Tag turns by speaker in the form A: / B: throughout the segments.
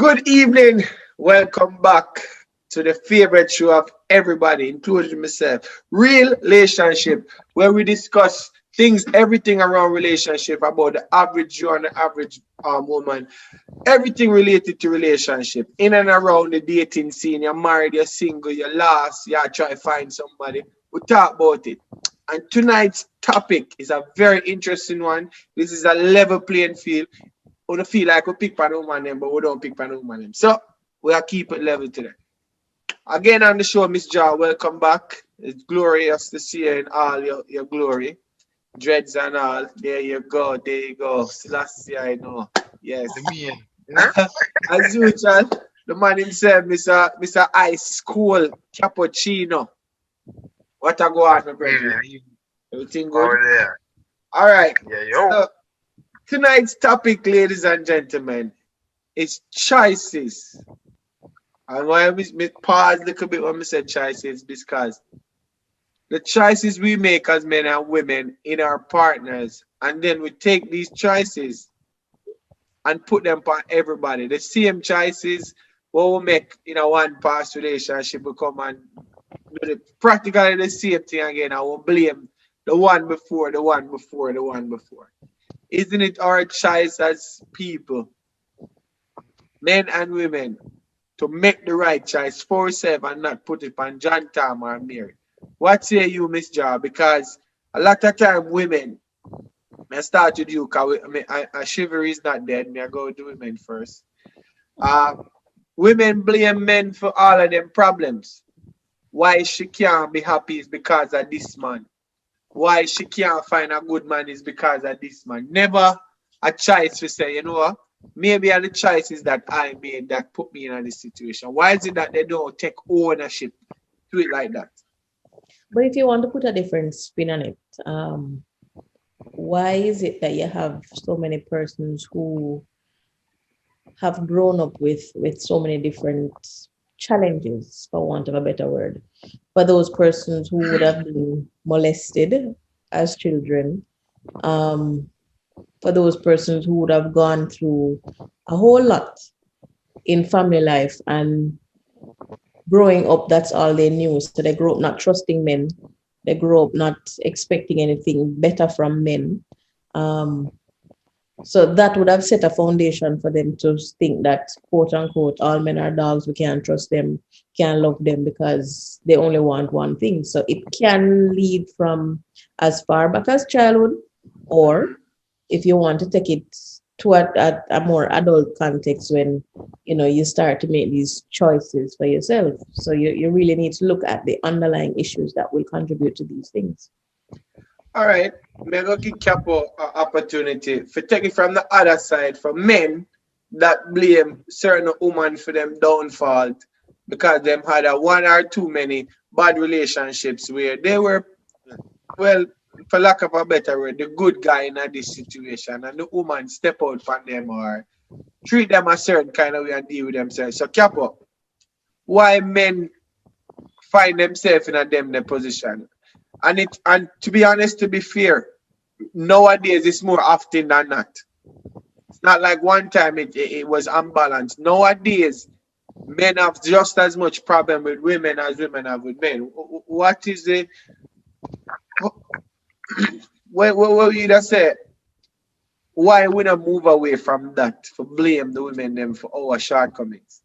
A: Good evening. Welcome back to the favorite show of everybody, including myself, Relationship, where we discuss things, everything around relationship, about the average Joe and the average woman, everything related to relationship, in and around the dating scene. You're married, you're single, you're lost, you're trying to find somebody. We talk about it. And tonight's topic is a very interesting one. This is a level playing field. We don't feel like we pick pan woman them, but we don't pick pan woman them. So we'll keep it level today. Again on the show, Miss Jar, welcome back. It's glorious to see you in all your glory. Dreads and all. There you go. There you go. Selassie, I know. Yes.
B: The mean, you know?
A: As usual, the man himself, Mr. Ice Cool Cappuccino. What a go on, my brother?
B: Even
A: Everything good?
B: over there.
A: All right.
B: Yeah, yo.
A: So tonight's topic, ladies and gentlemen, is choices. And why I pause a little bit when I said choices, because the choices we make as men and women in our partners, and then we take these choices and put them on everybody. The same choices what we make in a one past relationship, we come and do practically the same thing again. I will blame the one before, the one before, the one before. Isn't it our choice as people, men and women, to make the right choice for ourselves and not put it on John Tom or Mary? What say you, Miss Jar? Because a lot of time women, I start with you, because chivalry is not dead. Me, I go with the women first. Uh, Women blame men for all of them problems. Why she can't be happy is because of this man. Why she can't find a good man is because of this man. Never a choice to say, you know what? Maybe are the choices that I made that put me in this situation. Why is it that they don't take ownership to it like that?
C: But if you want to put a different spin on it, why is it that you have so many persons who have grown up with so many different challenges, for want of a better word, for those persons who would have been molested as children, um, for those persons who would have gone through a whole lot in family life and growing up, that's all they knew. So they grew up not trusting men. They grew up not expecting anything better from men. Um, so that would have set a foundation for them to think that, quote unquote, all men are dogs, we can't trust them, can't love them because they only want one thing. So it can lead from as far back as childhood, or if you want to take it to a more adult context when you start to make these choices for yourself. So you really need to look at the underlying issues that will contribute to these things.
A: All right, me go give Capo an opportunity for take it from the other side, for men that blame certain women for them downfall because them had a one or too many bad relationships where they were, well, for lack of a better word, the good guy in this situation, and the woman step out from them or treat them a certain kind of way and deal with themselves. So Capo, why men find themselves in a them position? And to be honest, to be fair, nowadays it's more often than not. It's not like one time it was unbalanced. Nowadays, men have just as much problem with women as women have with men. What is it? What you just say? Why we not move away from that for blame the women them for our shortcomings?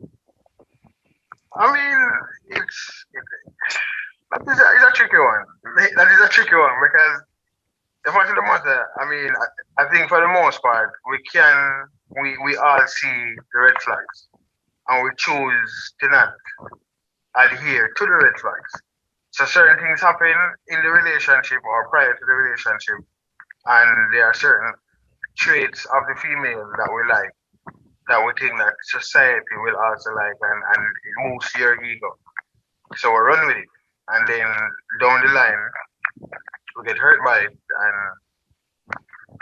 B: I mean, it's a tricky one. That is a tricky one because the fact of the matter, I mean, I think for the most part, we all see the red flags and we choose to not adhere to the red flags. So certain things happen in the relationship or prior to the relationship, and there are certain traits of the female that we like, that we think that society will also like, and it moves to your ego. So we run with it. And then down the line, we get hurt by it and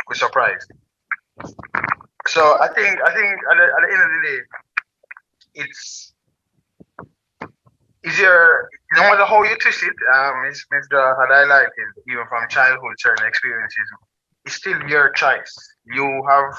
B: we're surprised. So I think at the end of the day, it's easier, no matter how you twist it, Mr. had highlighted, even from childhood, certain experiences, it's still your choice. You have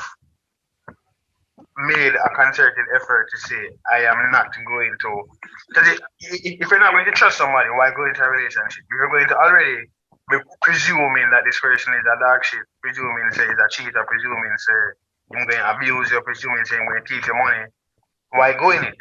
B: made a concerted effort to say, I am not going to. Because if you're not going to trust somebody, why go into a relationship? If you're going to already be presuming that this person is a dog shit, presuming say he's a cheater, presuming say I'm going to abuse you, presuming say I'm going to take your money, why go in it?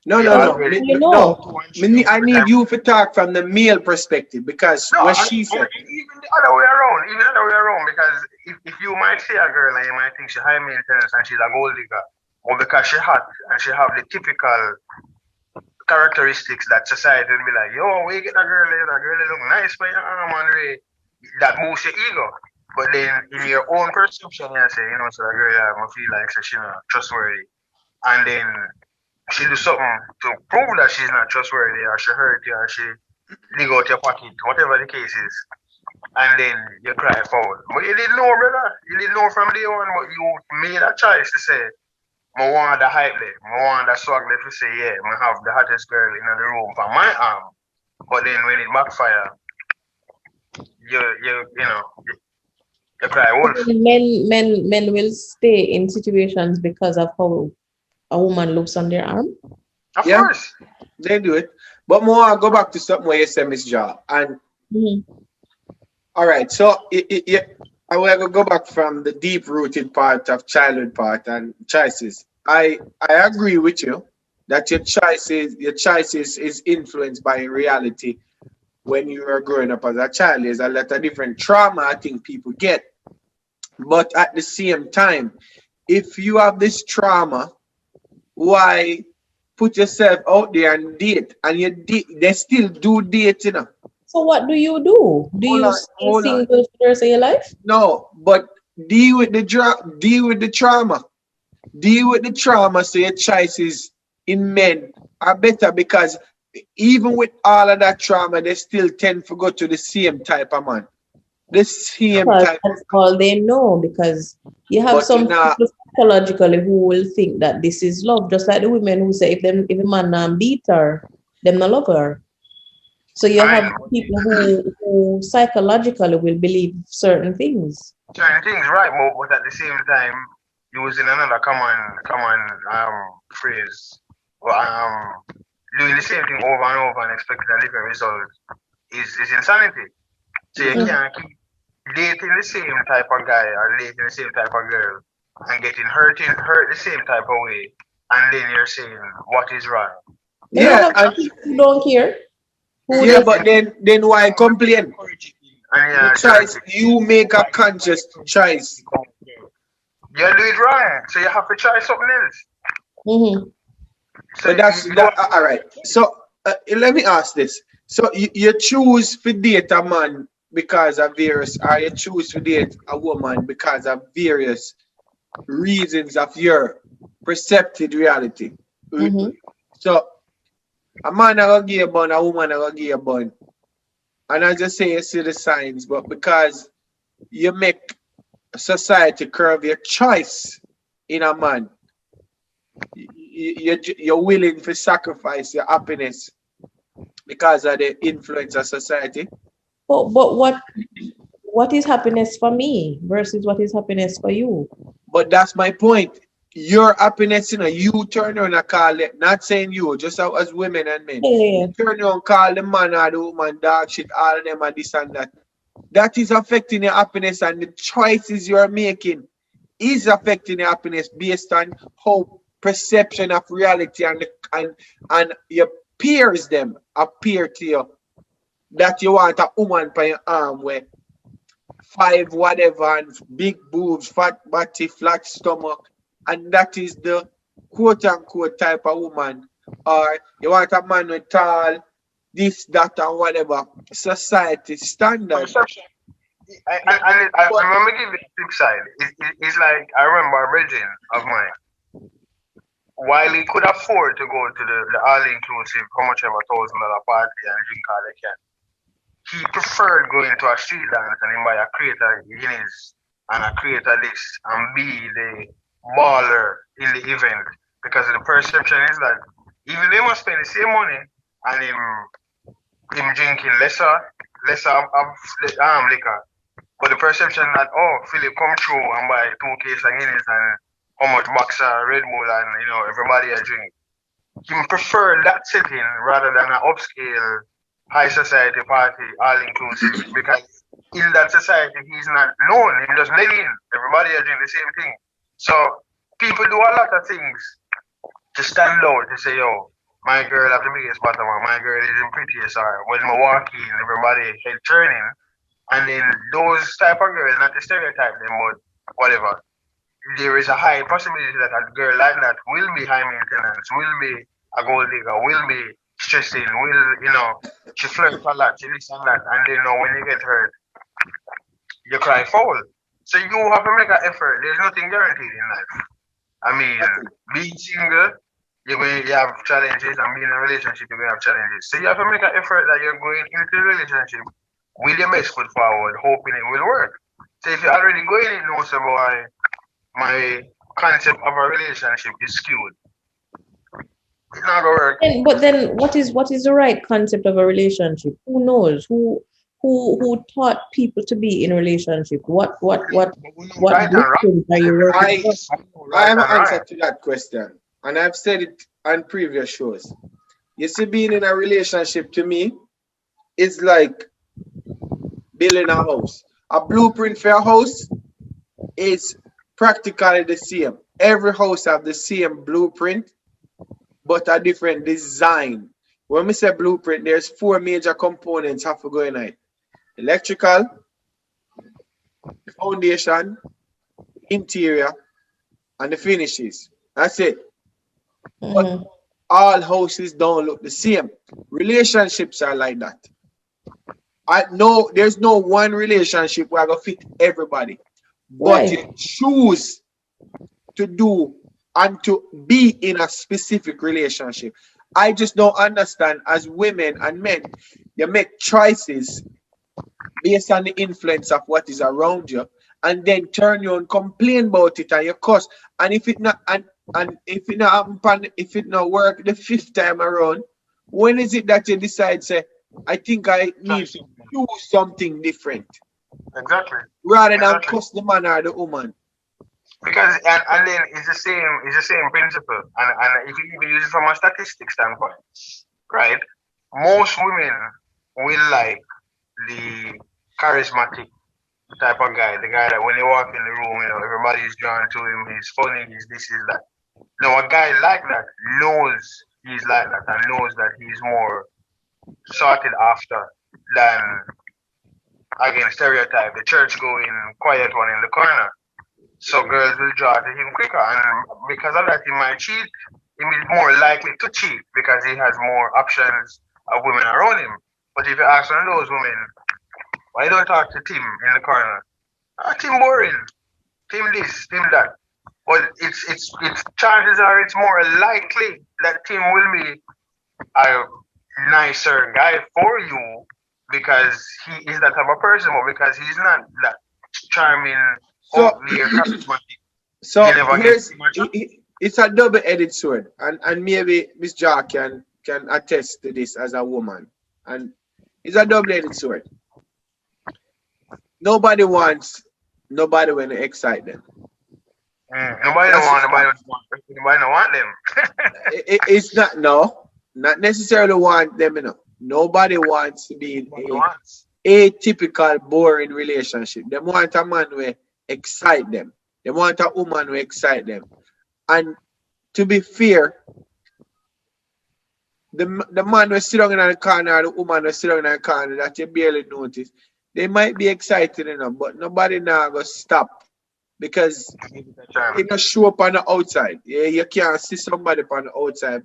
A: No,
B: We
A: no, no.
B: already
C: You
A: No.
C: know,
A: I need you to talk from the male perspective because
B: no,
A: what she said.
B: even the other way around, because if you might see a girl and you might think she's high maintenance and she's a gold digger, or because she's hot and she have the typical characteristics that society will be like, yo, we get a girl there, that girl look nice for your arm and Ray. That boosts your ego. But then in your own perception, you say, so that girl I feel like so she's not trustworthy. And then she do something to prove that she's not trustworthy or she hurt you or she dig out your pocket, whatever the case is. And then you cry foul. But you didn't know, brother. You didn't know from day one, but you made a choice to say, I want the hype there. I want the swag there to say, yeah, I have the hottest girl in the room for my arm. But then when it backfire, you cry wolf.
C: men will stay in situations because of how a woman looks on their arm.
B: Of
A: Yeah.
B: course.
A: They do it. But more, I go back to something where you said, Miss Jaw. And all right, so I will go back from the deep rooted part of childhood part and choices. I agree with you that your choices is influenced by reality when you are growing up as a child. There's a lot of different trauma I think people get. But at the same time, if you have this trauma, why put yourself out there and date? And they still do date,
C: So what do you do? Do
A: Hold
C: you
A: on,
C: stay
A: hold on.
C: single for the rest of your life?
A: No, but deal with the trauma. Deal with the trauma so your choices in men are better because even with all of that trauma, they still tend to go to the same type of man. The same
C: Because
A: type.
C: that's all they know. Because you have
A: But
C: some people psychologically who will think that this is love, just like the women who say if a man beat her, them not love her. So you have
B: Fine.
C: people who psychologically will believe certain things.
B: Certain things, right, but at the same time, using another common phrase, or doing the same thing over and over and expecting a different result is insanity. So you can't keep dating the same type of guy or dating the same type of girl and getting hurt the same type of way, and then you're saying what is wrong.
C: But
A: yeah,
C: you have people who don't care.
A: yeah, but then why complain?
B: And
A: You make a conscious choice.
B: you do it wrong, so you have to try something else.
C: Mm-hmm.
B: So
A: But that's that. All right. So let me ask this. So you choose to date a man because of various, or you choose to date a woman because of various reasons of your percepted reality.
C: Mm-hmm.
A: So a man I gonna give you a bun, a woman I gonna give you a bun. And I just say you see the signs, but because you make society curve your choice in a man, you're willing to sacrifice your happiness because of the influence of society.
C: But what is happiness for me versus what is happiness for you?
A: But that's my point. Your happiness, you turn around and call it, not saying you, just as women and men.
C: Yeah.
A: You turn around and call the man or the woman dog shit, all of them and this and that. That is affecting your happiness, and the choices you are making is affecting your happiness based on how perception of reality and your peers them appear to you. That you want a woman by your arm with 5 whatever and big boobs, fat body, flat stomach, and that is the quote unquote type of woman. Or you want a man with tall, this, that, and whatever. Society standard.
B: Perception. And let me give you the flip side. It's like I remember a brethren of mine. While he could afford to go to the all-inclusive, how much ever $1,000 party and drink all they can, he preferred going to a street dance and him buy a crate of Guinness and a crate of this and be the baller in the event because the perception is that even they must spend the same money and him drinking lesser of liquor. But the perception that, oh, Philip come through and buy 2 cases of Guinness and how much boxer, Red Bull, and everybody a drink. He prefer that setting rather than an upscale, high society party, all inclusive, because in that society he's not known. He just let in. Everybody are doing the same thing. So people do a lot of things to stand out to say, yo, my girl have the biggest bottom, or my girl is the prettiest, or when I walk in, everybody head turning. And then those type of girls, not to stereotype them, but whatever, there is a high possibility that a girl like that will be high maintenance, will be a gold digger, will be stressing, she flirts a lot, she this and that, and then when you get hurt, you cry foul. So you have to make an effort. There's nothing guaranteed in life. I mean, being single, you have challenges, and being in a relationship, you're going to have challenges. So you have to make an effort that you're going into the relationship with your best foot forward, hoping it will work. So if you're already going in, no, so boy, my concept of a relationship is skewed. It's not gonna work.
C: But then, what is the right concept of a relationship? Who knows? Who taught people to be in a relationship? What
B: Right and right.
C: blueprint are you working
A: I
C: from?
A: I
B: Right
A: have
B: and
A: an answer
B: right.
A: to that question, and I've said it on previous shows. You see, being in a relationship to me is like building a house. A blueprint for a house is practically the same. Every house have the same blueprint, but a different design. When we say blueprint, there's four major components have to go in it: electrical, the foundation, interior, and the finishes. That's it. But
C: Mhm.
A: all houses don't look the same. Relationships are like that. I know there's no one relationship where I go fit everybody, but
C: Right.
A: you choose to do and to be in a specific relationship. I just don't understand as women and men, you make choices based on the influence of what is around you, and then turn you and complain about it and you cuss. And if it not and if it not happen, if it not work the fifth time around, when is it that you decide say, I think I
B: Try
A: need to
B: something.
A: do something different
B: Exactly.
A: rather than
B: Exactly.
A: cuss the man or the woman?
B: Because and then it's the same principle. And if you even use it from a statistic standpoint, right? Most women will like the charismatic type of guy, the guy that when they walk in the room, everybody's drawn to him, he's funny, he's this, he's that. Now a guy like that knows he's like that and knows that he's more sorted after than again stereotype, the church going quiet one in the corner. So girls will draw to him quicker, and because of that, he might cheat. He is more likely to cheat because he has more options of women around him. But if you ask one of those women, why don't you talk to Tim in the corner? Ah, Tim boring. Tim this, Tim that. But it's chances are it's more likely that Tim will be a nicer guy for you because he is that type of person, but because he's not that charming,
A: So
B: ugly, or charismatic, you
A: so
B: never get
A: here's
B: too much.
A: it's a double-edged sword, and maybe Miss Jar can attest to this as a woman, and it's a double-edged sword. Nobody wants nobody when they excite them.
B: Nobody don't
A: That's a
B: want, nobody
A: fact.
B: don't want, nobody don't want them.
A: It's not no, not necessarily want them. Nobody wants to be in
B: Nobody wants.
A: a atypical boring relationship. They want a man who excite them. They want a woman who excite them. And to be fair, the man who sit down in the corner, or the woman who sit down in the corner that you barely notice, they might be excited enough, but nobody now go stop because
B: Give it a try.
A: it just show up on the outside. Yeah, you can't see somebody on the outside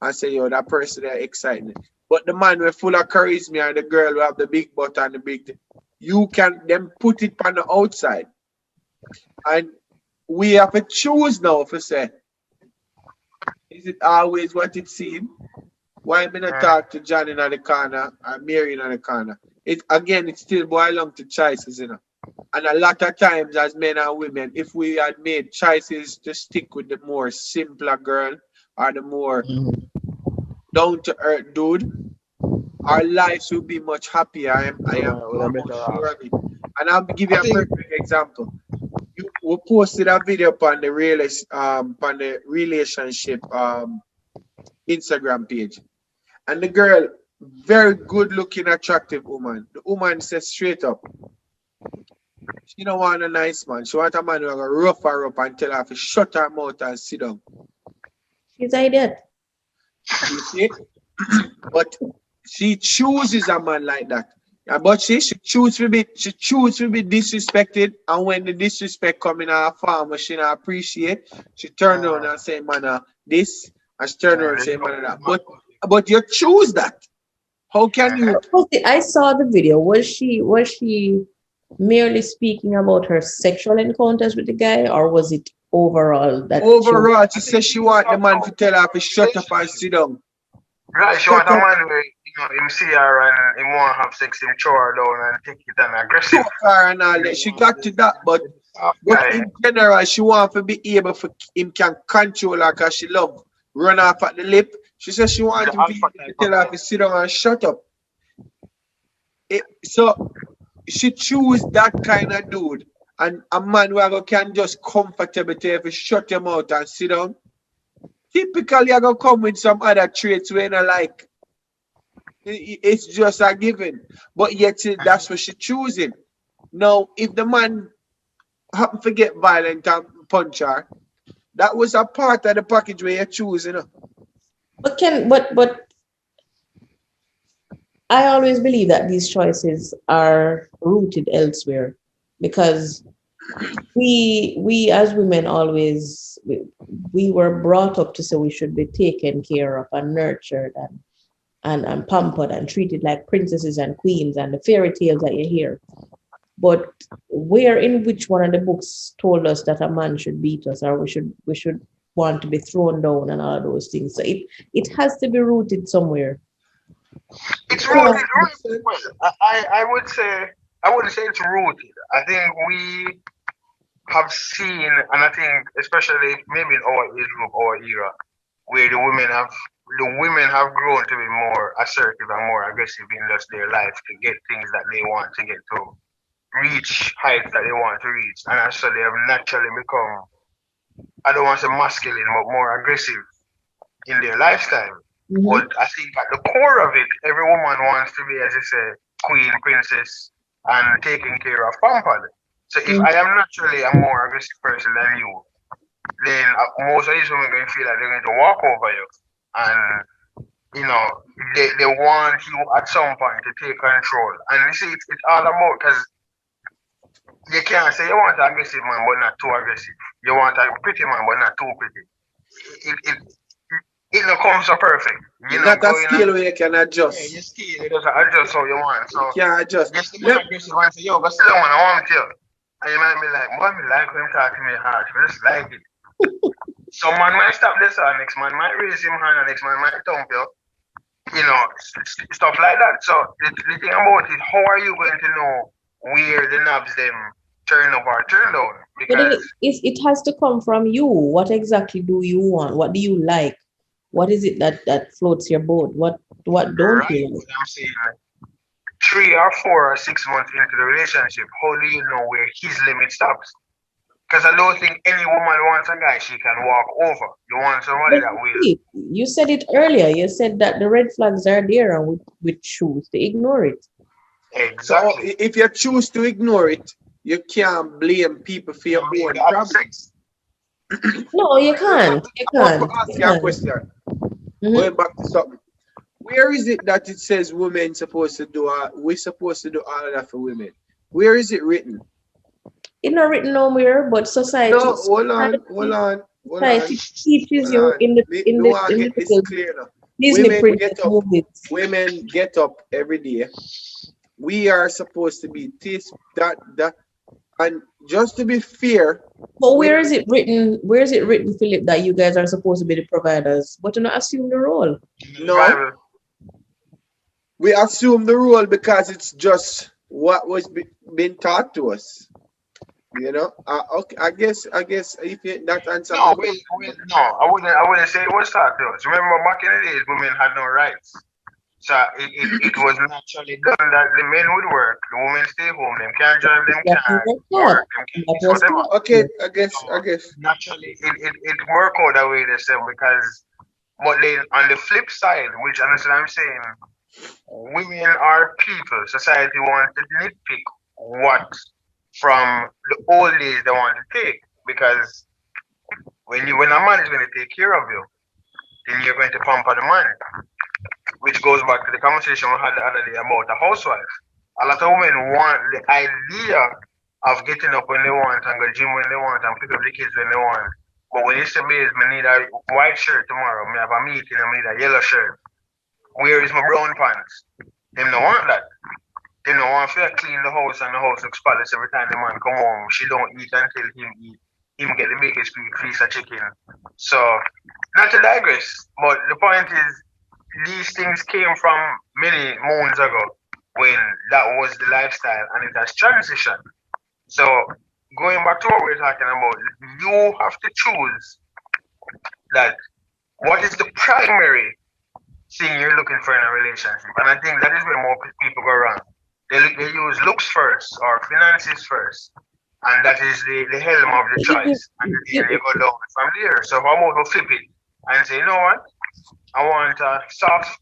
A: and say, yo, that person is exciting. But the man with full of charisma and the girl who have the big butt and the big thing, you can then put it on the outside. And we have to choose now for say, is it always what it seems? Why me not
B: Mm.
A: talk to John in the corner or Mary in the corner? It again, it still boils down to choices. And a lot of times, as men and women, if we had made choices to stick with the more simpler girl or the more
C: Mhm.
A: down to earth dude, our lives will be much happier. I am
B: With a
A: almost
B: better
A: sure
B: off.
A: of it. And I'll give
B: I
A: you a
B: think
A: perfect example. we posted a video on the relationship Instagram page. And the girl, very good looking, attractive woman. The woman says straight up, she don't want a nice man. She want a man who gonna rough her up and tell her to shut her mouth and sit down.
C: She's idiot.
A: You see? But she chooses a man like that. But she choose to be disrespected, and when the disrespect come in her farm, she not appreciate, she turn around and say, man, this, and she turn around and say, man, that. But you choose that. How can you?
C: I saw the video. Was she merely speaking about her sexual encounters with the guy, or was it overall that
A: overall she says she want the man to tell her to shut up and sit down?
B: Right, she want a man where him see her and him want to have sex, him throw her down and take it and aggressive.
A: And all that. She got to that, but in general, she want to be able for him can control her because she love run off at the lip. She says she wants him to tell her to sit down and shut up. So she choose that kind of dude, and a man who can just comfortably tell her to shut your mouth and sit down. Typically, you're going to come with some other traits we don't like. It's just a given. But yet, that's what she's choosing. Now, if the man happen to get violent and punch her, that was a part of the package where you choose, you know.
C: But I always believe that these choices are rooted elsewhere, because we as women always we were brought up to say we should be taken care of and nurtured and pampered and treated like princesses and queens and the fairy tales that you hear. But where in which one of the books told us that a man should beat us, or we should want to be thrown down and all those things? So it has to be rooted somewhere.
B: It's rooted. I wouldn't say it's rooted. I think we have seen, and I think especially maybe in our age group, our era, where the women have grown to be more assertive and more aggressive in just their life to get things that they want to get to, reach heights that they want to reach, and actually they have naturally become, I don't want to say masculine, but more aggressive in their lifestyle.
C: Mhm.
B: But I think at the core of it, every woman wants to be, as you say, queen, princess, and taken care of, pampered. So if I am naturally a more aggressive person than you, then most of these women are going to feel like they're going to walk over you. And, you know, they want you at some point to take control. And you see, it's all about, because you can't say you want an aggressive man, but not too aggressive. You want a pretty man, but not too pretty. It don't come so perfect.
A: You not a scale where you can adjust.
B: Yeah, you scale, you just adjust how you want. So
A: you can't adjust.
B: Just the man aggressive and say, yo, go sit down, I want you. And you might be like, boy, me like when talk to me hard. I just like it. Some man might stop this, or next man might raise him hand, and next man might thump you. You know, stuff like that. So the thing about it, how are you going to know where the knobs them turn up or turn down?
C: Because it has to come from you. What exactly do you want? What do you like? What is it that floats your boat? What don't you like?
B: I'm saying, 3 or 4 or 6 months into the relationship, how do you know where his limit stops? Because I don't think any woman wants a guy she can walk over. You want somebody that will.
C: You said it earlier. You said that the red flags are there and we choose to ignore it.
B: Exactly.
A: So if you choose to ignore it, you can't blame people for your own problems.
C: No, you can't. You can't.
A: I'll ask you a question. Going back to something. Where is it that it says women supposed to do we're supposed to do all of that for women? Where is it written?
C: It's not written nowhere, but society.
A: No, hold on.
C: Society teaches you in the Disney princess movies.
A: Women get up every day. We are supposed to be this, that, and just to be fair.
C: But where is it written? Where is it written, Philip, that you guys are supposed to be the providers, but to not assume the role?
A: No, we assume the role because it's just what was being taught to us. You know, okay, I guess if that answer.
B: No, I wouldn't say it was taught to us. Remember, back in the days, women had no rights. So it was naturally done that the men would work, the women stay home, them can't drive them
C: That
B: car,
C: was
B: work,
C: taught.
B: them can't
C: That
B: fix
C: was
B: whatever.
C: taught.
A: Okay,
B: So
A: I guess.
B: naturally it work out that way themselves because but then on the flip side, which honestly I'm saying, women are people. Society wants to nitpick what from the old days they want to take. Because when a man is going to take care of you, then you're going to pamper the man. Which goes back to the conversation we had the other day about a housewife. A lot of women want the idea of getting up when they want and go gym when they want and pick up the kids when they want. But when you say, babes, I need a white shirt tomorrow, I have a meeting, I need a yellow shirt. Where is my brown pants? Them don't want that. Them don't want to clean the house and the house looks spotless every time the man come home. She don't eat until him eat. Him get the biggest piece of chicken. So, not to digress, but the point is, these things came from many moons ago when that was the lifestyle and it has transitioned. So, going back to what we're talking about, you have to choose that what is the primary thing you're looking for in a relationship. And I think that is where more people go wrong. They use looks first or finances first. And that is the helm of the choice. And then you go down from there. So how about we flip it and say, you know what? I want a soft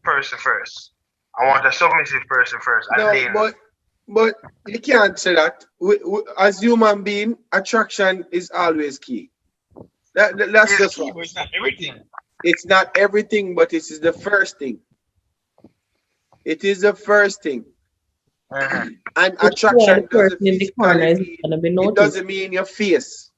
B: person first. I want a submissive person first. And
A: No,
B: then
A: but you can't say that. As human being, attraction is always key. That's
B: it's
A: just
B: key,
A: what.
B: but it's not everything.
A: It's not everything, but it is the first thing. It is the first thing.
B: Uh-huh.
A: And
C: Which is why the
A: attraction doesn't
C: person in the corner
A: physically
C: is
A: mean,
C: going to be
A: it
C: noticed.
A: doesn't mean your face.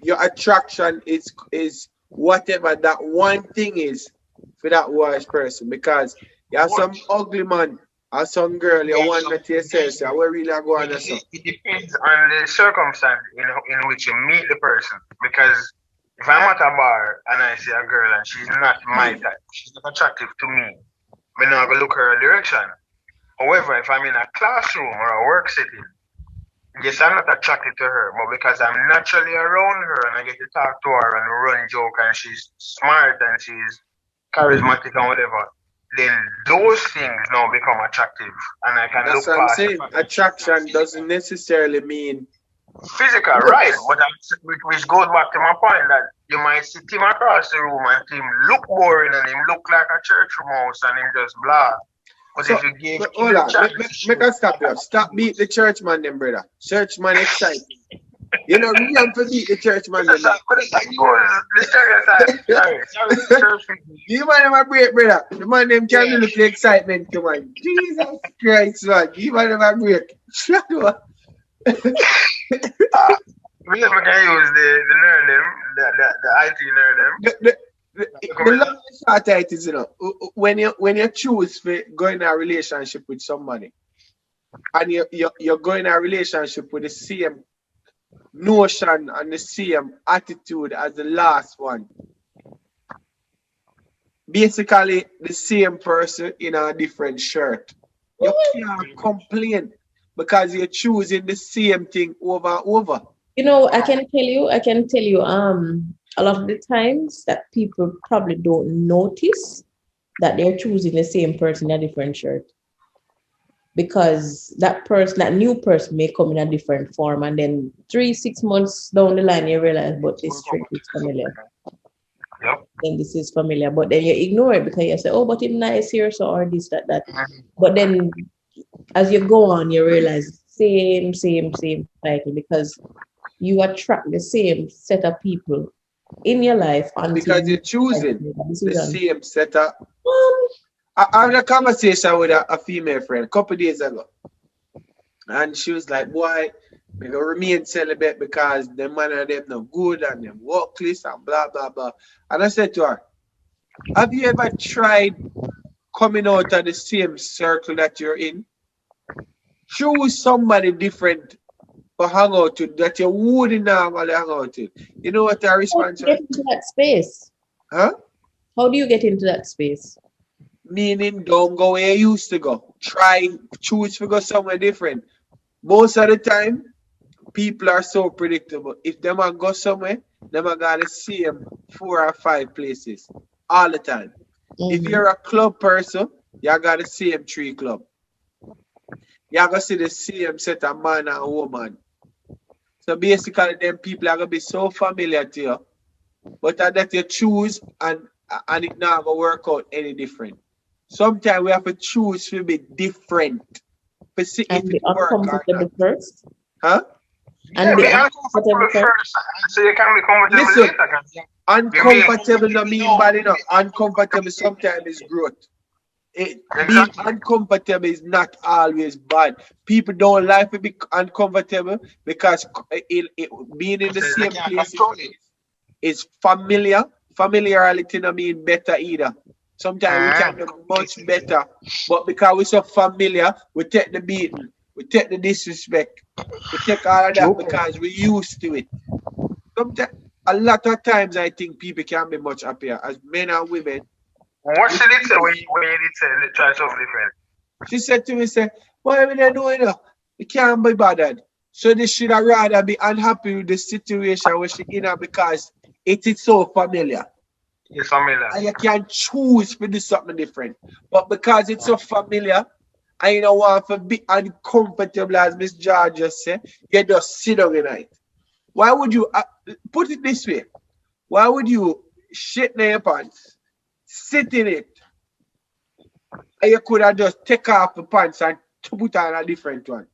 A: Your attraction is whatever that one thing is for that wise person. Because you have
B: But
A: some ugly man or some girl,
B: we
A: you
B: have
A: wonder
B: some
A: to yourself,
B: nice
A: say,
B: girl.
A: where really I go
B: But
A: on
B: you
A: this?
B: see, it depends on the circumstance in which you meet the person. Because if I'm at a bar and I see a girl and she's not my type, she's not attractive to me, I'm not gonna look her direction. However, if I'm in a classroom or a work setting, yes, I'm not attracted to her, but because I'm naturally around her and I get to talk to her and run joke and she's smart and she's charismatic and whatever, then those things now become attractive and I can
A: That's
B: look
A: what I'm
B: past the
A: saying.
B: fact that she's not
A: Attraction doesn't necessarily mean
B: physical, right?
A: looks.
B: But which goes back to my point that you might see Tim across the room and Tim look boring and him look like a church mouse and him just blah. But
A: So,
B: if you give
A: but
B: him
A: hold
B: the
A: on,
B: chance to show
A: make us
B: what
A: stop you. Stop beat the church man, them brother. Church man excited. You know, we have to beat the church man, them.
B: But it's like yours, the stereotype. Sorry, church people.
A: Give man them a break, brother. The man them can
B: Yeah.
A: look the excitement, come on. Jesus Christ, man. Give man them a break. Shut up.
B: Uh, we never can use the nerd them, the IT nerd them.
A: The long and short of it is, you know, when you choose to go in a relationship with somebody and you're going in a relationship with the same notion and the same attitude as the last one, basically the same person in a different shirt, you can't complain because you're choosing the same thing over and over.
C: You know, I can tell you, a lot of the times that people probably don't notice that they're choosing the same person in a different shirt because that new person may come in a different form, and then 3, 6 months down the line, you realize, but this shirt is familiar.
B: Yep.
C: Then this is familiar, but then you ignore it because you say, oh, but it's nice here, so or this, that.
B: Mhm.
C: But then as you go on, you realize same cycle because you attract the same set of people in your life until
A: Because
C: you
A: you're
C: decide to
A: choosing
C: make a
A: the
C: decision.
A: same setup.
C: Um,
A: I had a conversation with a female friend a couple days ago, and she was like, "Boy, we gonna remain celibate because the man of them no good and them workless and blah blah blah." And I said to her, "Have you ever tried coming out of the same circle that you're in? Choose somebody different for hang out with that you wouldn't normally hang out with." You know what her
C: how do
A: response
C: you get
A: was?
C: into that space?
A: Huh?
C: How do you get into that space?
A: Meaning, don't go where you used to go. Try, choose to go somewhere different. Most of the time, people are so predictable. If them are go somewhere, them are gonna see them 4 or 5 places all the time. If
C: Mhm.
A: you're a club person, you got the same tree club. You gonna see the same set of man and woman. So basically, them people are gonna be so familiar to you, but that you choose and it not gonna work out any different. Sometimes we have to choose to be different to see if
C: And
A: it
C: be
A: work or not.
C: uncomfortable first.
A: Huh?
C: And
B: Yeah,
C: be
B: be
C: uncomfortable
B: uncomfortable
C: first.
B: first, so you can be comfortable
A: Listen,
B: later. 'Cause you're being
A: uncomfortable no
B: comfortable
A: mean
B: now.
A: bad enough.
B: Be
A: Uncomfortable
B: uncomfortable.
A: sometimes is growth. Being
B: Exactly.
A: uncomfortable is not always bad. People don't like to be uncomfortable because being in the
B: Because they
A: same
B: can't
A: place
B: control it.
A: is familiar. Familiarity no mean better either. Sometimes we can
B: Mm-hmm.
A: do much better, but because we're so familiar, we take the beating, we take the disrespect, we take all of that
B: True.
A: because we're used to it. Sometimes, a lot of times, I think people can be much happier as men and women.
B: What
A: We
B: should it say
A: choose.
B: when you did say try something different?
A: She said to me, say, what are we doing now? We can't be bothered. So they should have rather be unhappy with the situation where she in her because it is so familiar.
B: It's familiar.
A: And you can choose to do something different. But because it's so familiar, and you don't want to be uncomfortable, as Miss George just said, you just sit down in it. Why would you, put it this way, why would you shit in your pants, sit in it, and you could have just take off the pants and put on a different one?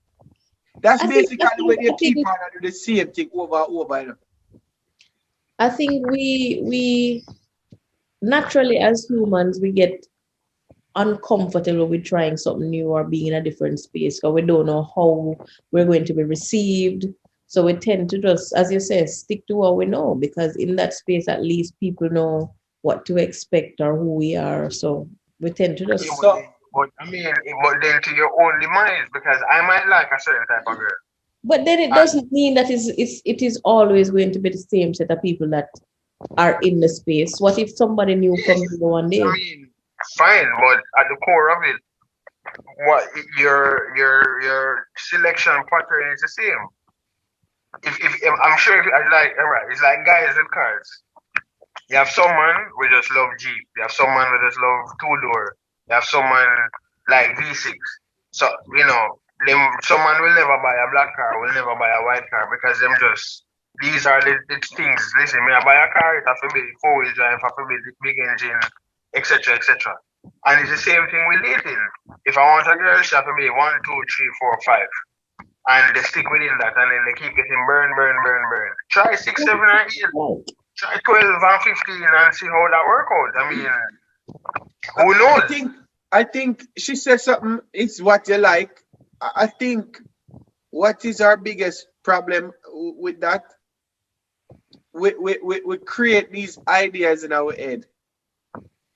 A: That's
C: I think I
A: basically
C: think
A: when you
C: I
A: keep
C: think
A: on and do the same thing over and over. You know?
C: I think we naturally as humans we get uncomfortable with trying something new or being in a different space because we don't know how we're going to be received. So we tend to just, as you say, stick to what we know because in that space at least people know what to expect or who we are. So we tend to
B: Yeah,
C: just,
B: but,
A: So,
B: but I mean, but then to your own demise, because I might like a certain type of girl.
C: but then it
B: And
C: doesn't mean that it is always going to be the same set of people that are in the space. What if somebody new
B: yes,
C: comes in one
B: I
C: day?
B: mean, fine, but at the core of it, what your selection pattern is the same. If I'm sure if I like, alright, it's like guys with cars. You have someone who just love Jeep. You have someone who just love two door. You have someone like V6. So them someone will never buy a black car, will never buy a white car because them just these are the things. Listen, me I buy a car, it have to be four wheel drive, it have to be big engine, etc. etc. And it's the same thing with dating. If I want a girl, she have to be one, two, three, four, five. And they stick within that and then they keep getting burn, burn, burn, burn. Try six, seven, and eight.
C: Right.
B: Try 12 and 15 and see how that work out. I mean,
A: I
B: who
A: I
B: knows?
A: think I think she said something. It's what you like. I think what is our biggest problem with that? We create these ideas in our head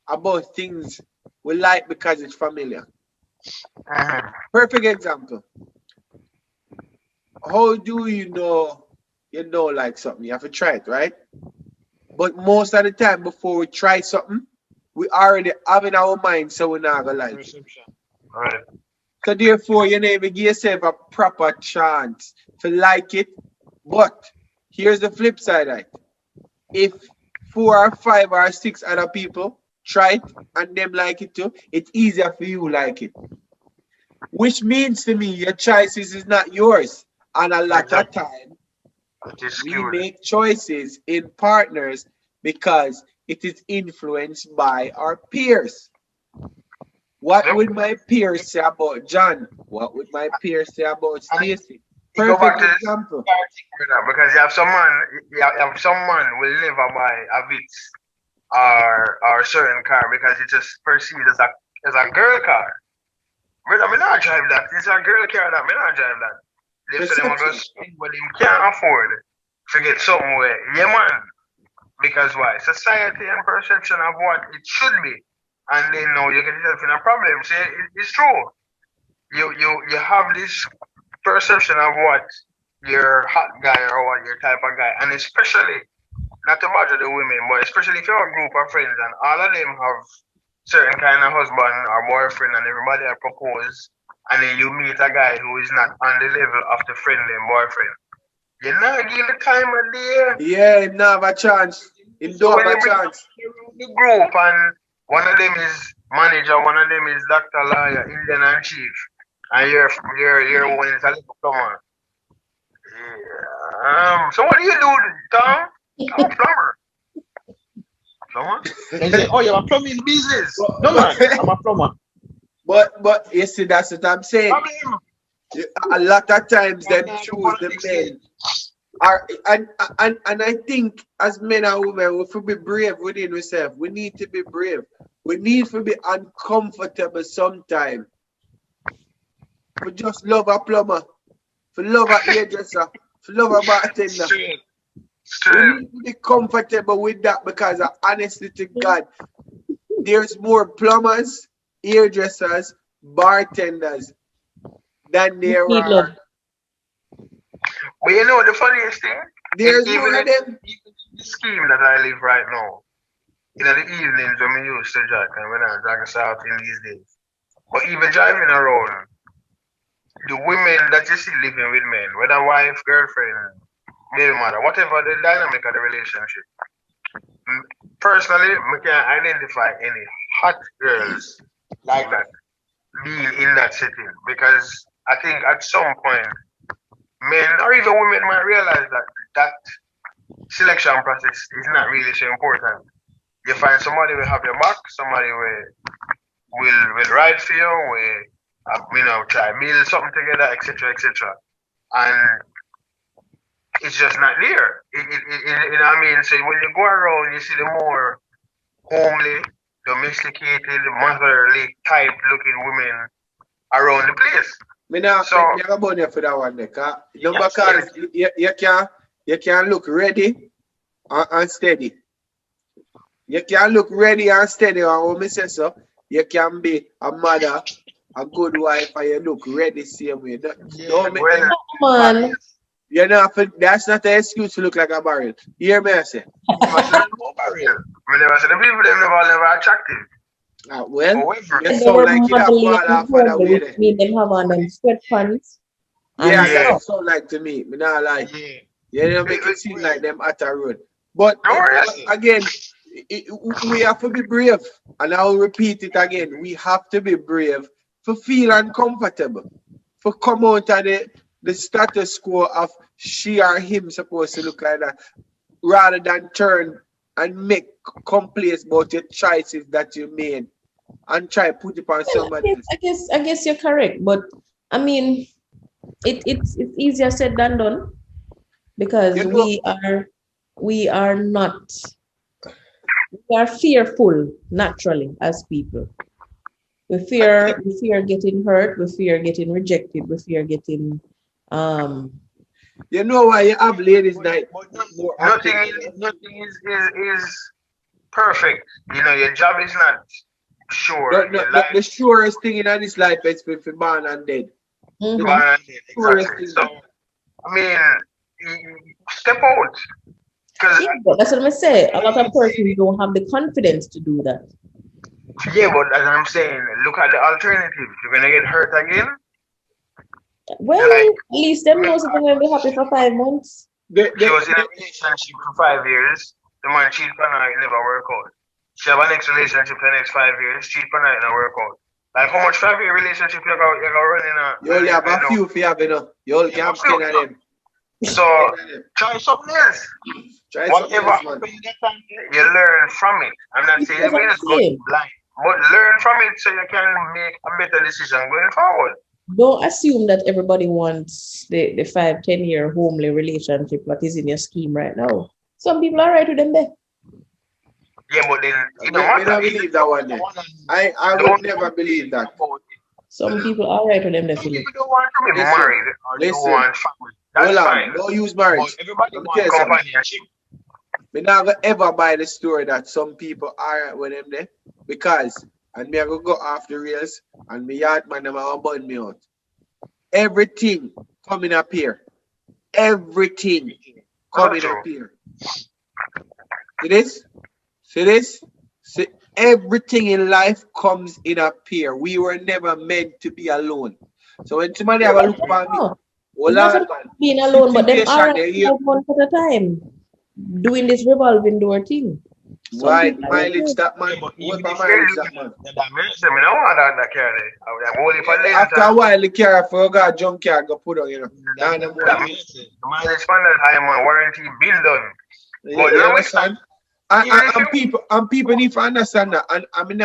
A: about things we like because it's familiar.
B: Mhm.
A: Perfect example. How do you know like something? You have to try it, right? But most of the time before we try something, we already have in our mind so we're not gonna like it.
B: Perception. Right.
A: So therefore, you never give yourself a proper chance to like it. But here's the flip side of it. If 4 or 5 or 6 other people try it and them like it too, it's easier for you like it. Which means to me your choices is not yours. And a lot of
B: Exactly.
A: time
B: It is
A: we
B: skewed.
A: make choices in partners because it is influenced by our peers. What
B: Yep.
A: would my peers say about John? What would my peers say about
B: And
A: Stacy?
B: you go back
A: Perfect
B: to the
A: example.
B: start thing with that because you have someone will never buy a Vitz or a certain car because it's just perceived as a girl car. Brother, me not drive that. It's a girl car that me not drive that. They say them are going to
A: Perception.
B: spend what them can't afford to get something where, yeah man. Because why? Society and perception of what it should be. And then now you get yourself in a problem. See, it's true. You have this perception of what your hot guy or what your type of guy, and especially not to bother the women, but especially if you have a group of friends and all of them have certain kind of husband or boyfriend and everybody are propose, and then you meet a guy who is not on the level of the friend and boyfriend. You're not giving the time of day.
A: Yeah, him not have a chance. Him
B: So
A: don't
B: when
A: have
B: you
A: a
B: bring
A: chance.
B: the group and one of them is manager, one of them is Dr. Lawyer, Indian and Chief. And your one is a little plumber. Yeah. So what do you do, Tom? I'm a plumber. Plumber? They say, oh, you're a plumbing business. No man, I'm a plumber.
A: But you see, that's what I'm saying. A lot of times them choose the men. And I think as men and women, we should be brave within ourselves. We need to be brave. We need to be uncomfortable sometimes. We just love a plumber, for love a hairdresser, for love a bartender. We need to be comfortable with that because honestly to God, there's more plumbers, hairdressers, bartenders than there are.
B: But you know the funniest thing?
A: There's more of them.
B: Even the scheme that I live right now, in the evenings when we used to drive, and when I drag us out in these days. But even driving around, the women that you see living with men, whether wife, girlfriend, baby mother, whatever the dynamic of the relationship. Personally, I can identify any hot girls like that being in that setting because I think at some point men or even women might realize that selection process is not really so important. You find somebody will have your back, somebody will ride for you, will try build something together, etc., etc. And it's just not there. You know what I mean? So when you go around, you see the more homely, domesticated, motherly type looking women around the place.
A: Me now, so you have a for that one, because you can look ready and steady. You can look ready and steady, and when me say so, you can be a mother, a good wife, and you look ready same way. Don't make them,
C: Man.
A: you know, that's not an excuse to look like a barrel. You hear me I say?
B: No barrel. I never said the people them never attractive.
A: Well, you sound like you have fall off of the way there.
C: Me them have on them sweatpants.
A: Yeah, that's so like to me. Me not like. You know, make it seem like them at a road. But again, we have to be brave. And I'll repeat it again. We have to be brave to feel uncomfortable. For come out of the status quo of she or him supposed to look like that. Rather than turn and make complaints about your choices that you made and try to put it on somebody else.
C: I guess you're correct. But I mean, it's easier said than done. Because we are fearful naturally as people. We fear getting hurt, we fear getting rejected, we fear getting
A: You know why you have ladies night?
B: Nothing is perfect. You know, your job is not sure.
A: The surest thing in this life is for born and dead.
C: Mm-hmm.
B: Born and dead, exactly. So I mean, step out.
C: But that's what I say. A lot of persons don't have the confidence to do that.
B: Yeah, but as I'm saying, look at the alternative. You're gonna get hurt again.
C: Well, at least them knows that they're gonna be happy for 5 months.
B: She was in a relationship for 5 years. The man cheated on her, it never worked out. She have a next relationship for the next 5 years, cheat on her, it never work out. Like how much 5-year relationship you got running now?
A: You only have a few for you, you know. You only have 10 of them.
B: So try something else. Whatever happens that time, you learn from it. I'm not saying you're just going blind, but learn from it so you can make a better decision going forward.
C: Don't assume that everybody wants the 5-10 year homely relationship that is in your scheme right now. Some people are right with them there.
B: Yeah, but then you know
A: I don't believe that one. I would never believe that.
C: Some people are right with them there.
B: Some people don't want to be married or they want family. That's fine.
A: Don't use marriage.
B: But everybody wants companionship.
A: Me never ever buy the story that some people are with them there because and me I go off the rails and me yard man them a burn me out. Everything coming up here. Everything coming up here. See this? See this? See, everything in life comes in a pair. We were never meant to be alone. So when somebody have a look at me,
C: hold on, being alone, but then all right, 5 months at a time, doing this revolving door thing. Some
A: Why
C: people are
A: mileage
C: okay.
A: that
B: Yeah,
A: man?
B: but
A: What
B: even
A: for
B: if you're
A: mileage that
B: living
A: man?
B: that dimension, I don't want that carry. I'm only for lane
A: After a
B: time.
A: while, the car for got junk car go put on, you know.
B: That,
A: Yeah, no more.
B: that means it. The mileage fund that high man warranty bill done. But
A: You
B: now it's time,
A: understand? And,
B: even
A: and,
B: if you
A: and people need to understand that. And I mean,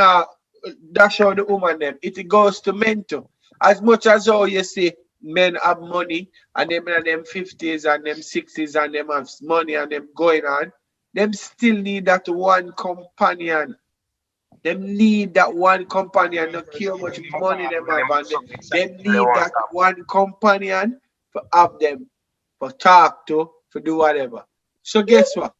A: dash out the woman them. It goes to mental. As much as how you see men have money and them in them 50s and them 60s and them have money and them going on, them still need that one companion. Them need that one companion.
B: when
A: No
B: person
A: care how
B: give
A: much
B: them a
A: money
B: call
A: them
B: when
A: have,
B: them do
A: and
B: something
A: them
B: exciting, they
A: need
B: won't
A: that
B: stop.
A: one companion for have them, for talk to, for do whatever. So guess what?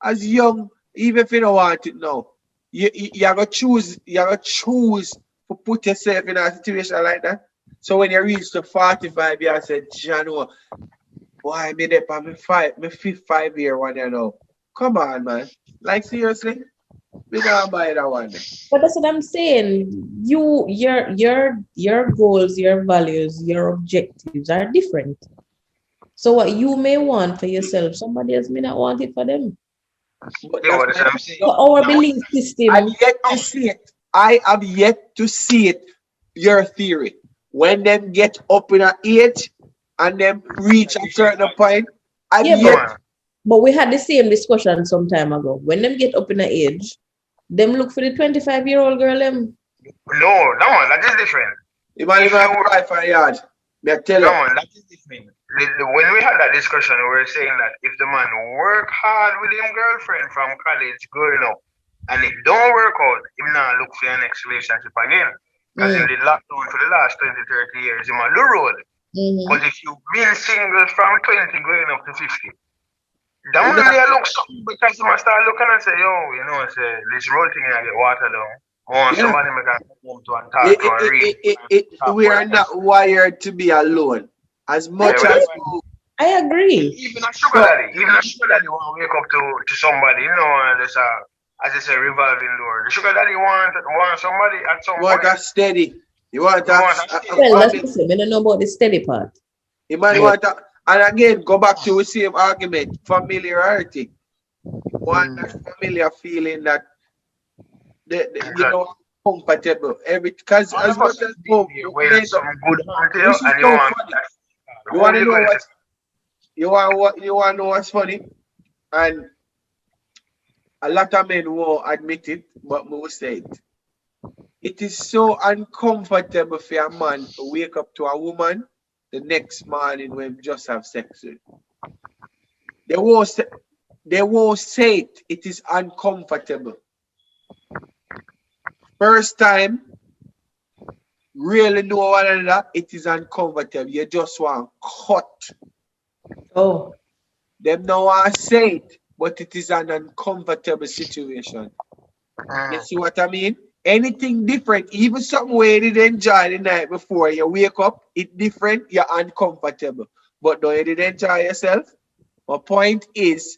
A: As young, even if you don't want it now, you have to choose. You have to choose to put yourself in a situation like that. So when you reach the 45, you say, Jano, why me there for me fifth 5 year one, you know? Come on, man. Like seriously, we don't buy that one.
C: But that's what I'm saying. Your goals, your values, your objectives are different. So what you may want for yourself, somebody else may not want it for them.
A: But
B: Yeah,
A: that's
B: but that's
A: my
B: what I'm
A: point.
B: saying.
C: So
A: No,
C: our
B: Now
C: belief
A: I've
C: system,
A: yet to see it. I have yet to see it. Your theory. When them get up in an age and them reach
B: it's a
A: a
B: different
A: certain
B: mindset.
A: point, I've
C: yeah,
B: Yeah,
A: yet.
B: man.
C: but we had the same discussion some time ago. When them get up in the age, them look for the 25-year-old girl them.
B: No, man, that is different.
A: You might
B: If
A: even
B: you
A: have a wife and yard. Me I tell
B: No,
A: you.
B: man, that is different. When we had that discussion, we were saying that if the man work hard with him girlfriend from college growing up, and it don't work out, him now look for your next relationship again. Because in
C: Mm,
B: the lockdown for the last 20, 30 years, him a low road.
C: mm-hmm.
B: But if you been single from 20 going up to 50, the
A: You know,
B: man there look something because he must start looking and say, yo, say, this road thing I get water down. I want
A: yeah.
B: somebody make a come home to and talk to and read and talk
A: We
B: about
A: are
B: life.
A: not wired to be alone. As
C: I
B: Yeah,
A: much
B: we
A: as
C: agree.
B: don't
A: we,
C: I agree.
A: so
B: Even a sugar daddy want to wake up to somebody, and there's a, as I say, revolving door. The sugar daddy want somebody at some
A: you want
B: point.
A: that steady. You want
B: We want a
A: a
B: steady.
C: Well, that's
A: family.
C: the same. I don't know about the steady part.
A: You might
C: But
A: want that. And again, go back to the same argument. Familiarity. You want that
B: Mm,
A: familiar feeling that you know
B: exactly.
A: comfortable. Every because
B: All
A: as
B: of us
A: much
B: have
A: as
B: been there when
A: men,
B: something good happened to you
A: this is
B: and you
A: so
B: want
A: funny.
B: that.
A: You
B: Who
A: want to
B: you
A: know
B: going to?
A: you want to know what's funny? And a lot of men won't admit it, but we will say it. It is so uncomfortable for a man to wake up to a woman the next morning when we just have sex with. They won't say, they won't say it. It is uncomfortable. First time, really know one another, it is uncomfortable. You just want cut.
C: oh,
A: Them no want say it, but it is an uncomfortable situation. You
B: Mm.
A: see what I mean? Anything different, even something where you didn't enjoy the night before, you wake up, it different, you're uncomfortable. But don't you did enjoy yourself? My point is,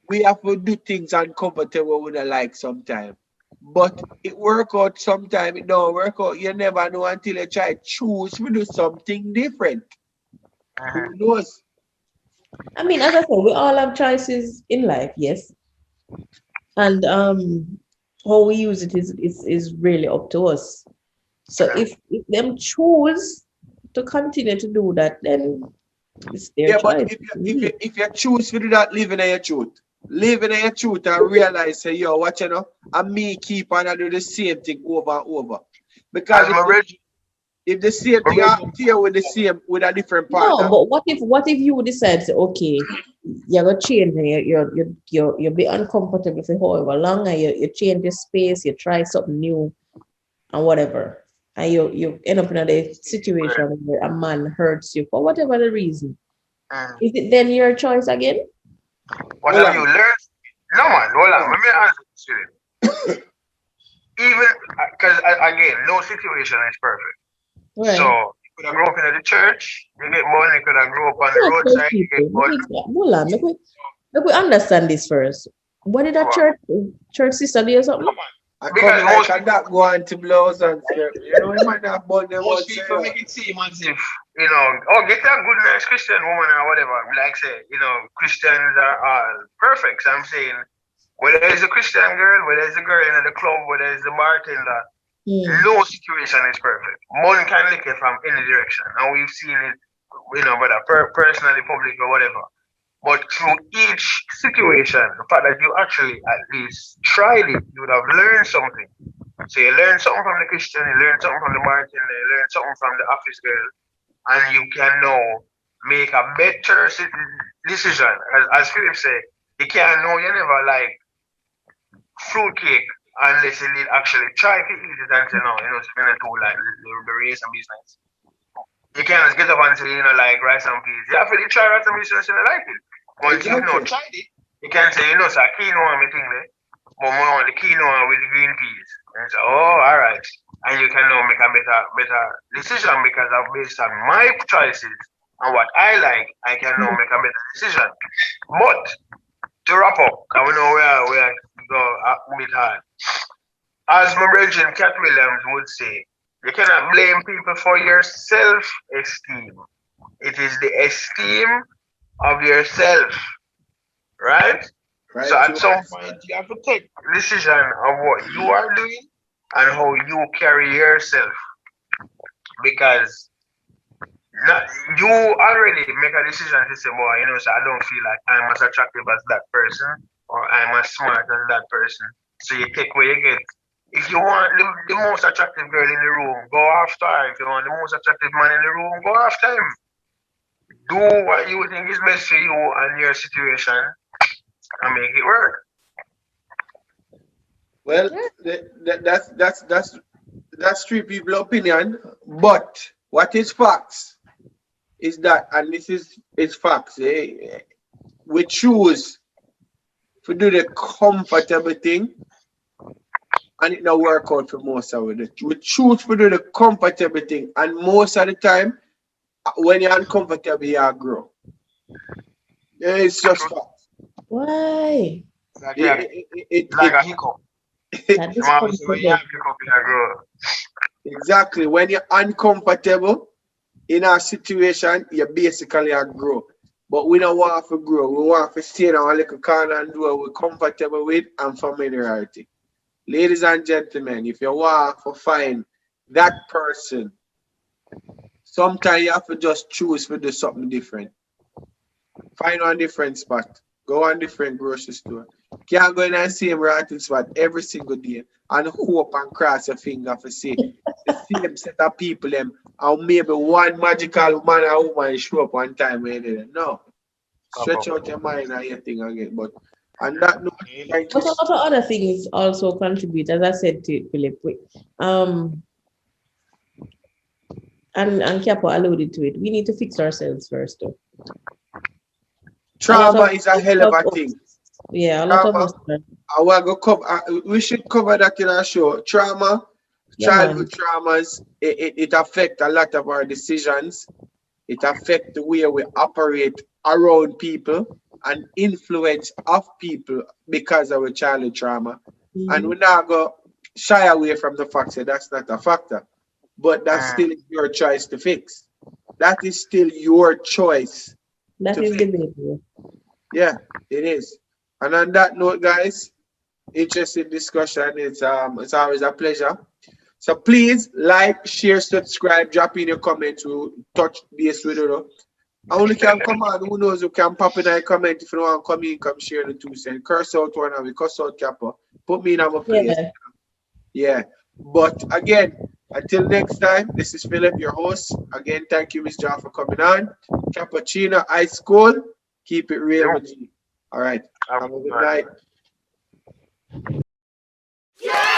A: we have to do things uncomfortable we don't like sometimes. But it work out sometimes, it don't work out. You never know until you try choose to do something different. Who
B: Mhm.
A: knows?
C: I mean, as I said, we all have choices in life, yes. And how we use it is really up to us. So
B: Yeah.
C: if them choose to continue to do that, then it's their
A: Yeah, but
C: choice.
A: if you choose to do that, living in your truth. Living in your truth and realize, say, yo, what you know, and me keep on and do the same thing over and over. Because
B: As my reg,
A: if the same
B: my
A: thing
B: reg,
A: happen to you with a different
C: No,
A: partner,
C: but what if you decide to say, okay, you're gonna change and you'll be uncomfortable for however long and you change your space, you try something new and whatever. And you end up in a situation where a man hurts you for whatever the reason.
B: mm.
C: Is it then your choice again?
B: What
A: hold
B: have you
A: on.
B: learned? No, man, hold
A: Hold
B: on.
A: on.
B: Let me answer this to you. Even, because again, no situation is perfect. So,
C: Right.
B: you could have grown up in the church, you get money, you could have grown up on the
C: Not church
B: roadside, you get
C: people.
B: money.
C: Hold on, make we understand this first. What did that church sister do or
B: No,
C: something?
B: man.
A: I come
B: Because
A: like a dog go on to blows and skirt. You know, you might not burn them out,
B: most
A: say,
B: people make it seem as if, get a good nice Christian woman or whatever. Like say, Christians are all perfect. So I'm saying Whether it's a Christian girl, whether it's a girl in the club, whether it's the bartender, no situation is perfect. One can lick it from any direction, and we've seen it, whether personally, public, or whatever. But through each situation, the fact that you actually at least tried it, you would have learned something. So you learn something from the Christian, you learn something from the bartender, you learn something from the office girl, and you can now make a better decision. As Philip said, you can't know you never like fruitcake unless you did actually try to eat it and say, no, it's going to do like the race and business. You can't just get up and say, like rice and peas. You have to try rice and peas and you like it. Once you've tried it, you can say, so quinoa me thing there, but more on the quinoa with the green peas. And say, oh, all right. And you can now make a better decision because based on my choices and what I like, I can now make a better decision. But to wrap up, because we know where go a bit hard. As my brother Cat Williams would say, you cannot blame people for your self-esteem. It is the esteem of yourself, right? So at some point you have to take a decision of what you are doing and how you carry yourself. Because you already make a decision to say, boy, so I don't feel like I'm as attractive as that person or I'm as smart as that person. So you take what you get. If you want the most attractive girl in the room, go after her. If you want the most attractive man in the room, go after him. Do what you think is best for you and your situation and make it work.
A: Well, that's three people's opinion. But what is facts is that, and this is facts. We choose to do the comfortable thing, and it don't work out for most of it. We choose to do the comfortable thing, and most of the time, when you're uncomfortable, you grow. It's just facts.
C: Why?
B: Like a hiccup. When you have hiccup, you grow.
A: Exactly. When you're uncomfortable in a situation, you basically grow. But we don't want to grow. We want to stay in our little corner and do what we're comfortable with and familiarity. Ladies and gentlemen, if you want to find that person, sometimes you have to just choose to do something different. Find one different spot. Go on different grocery store. Can't go in the same writing spot every single day and hope and cross your finger for see the same set of people them and maybe one magical man or woman show up one time when they didn't. No. Stretch out your mind and your thing again. But on that note,
C: but a lot of other things also contribute, as I said to Philip. And Kiapo alluded to it. We need to fix ourselves first, though.
A: Trauma is a hell of a thing.
C: Yeah, a lot of us.
A: We should cover that in our show. Trauma, childhood traumas, it affects a lot of our decisions. It affects the way we operate around people and influence of people because of our childhood trauma. Mm-hmm. And we're not going to shy away from the fact that that's not a factor. But that's still your choice to fix. That is still your choice.
C: That is debatable.
A: Yeah, it is. And on that note, guys, interesting discussion. It's always a pleasure. So please like, share, subscribe, drop in your comments. We'll touch base with you. I only can come on. Who knows? You can pop in a comment if you want to come in, come share the 2 cents. Curse out one of it, curse out Kappa. Put me in our place. Yeah. But again, until next time, this is Philip, your host. Again, thank you, Miss John, for coming on. Cappuccino High School. Keep it real with you. All right. Have a good night. Yeah!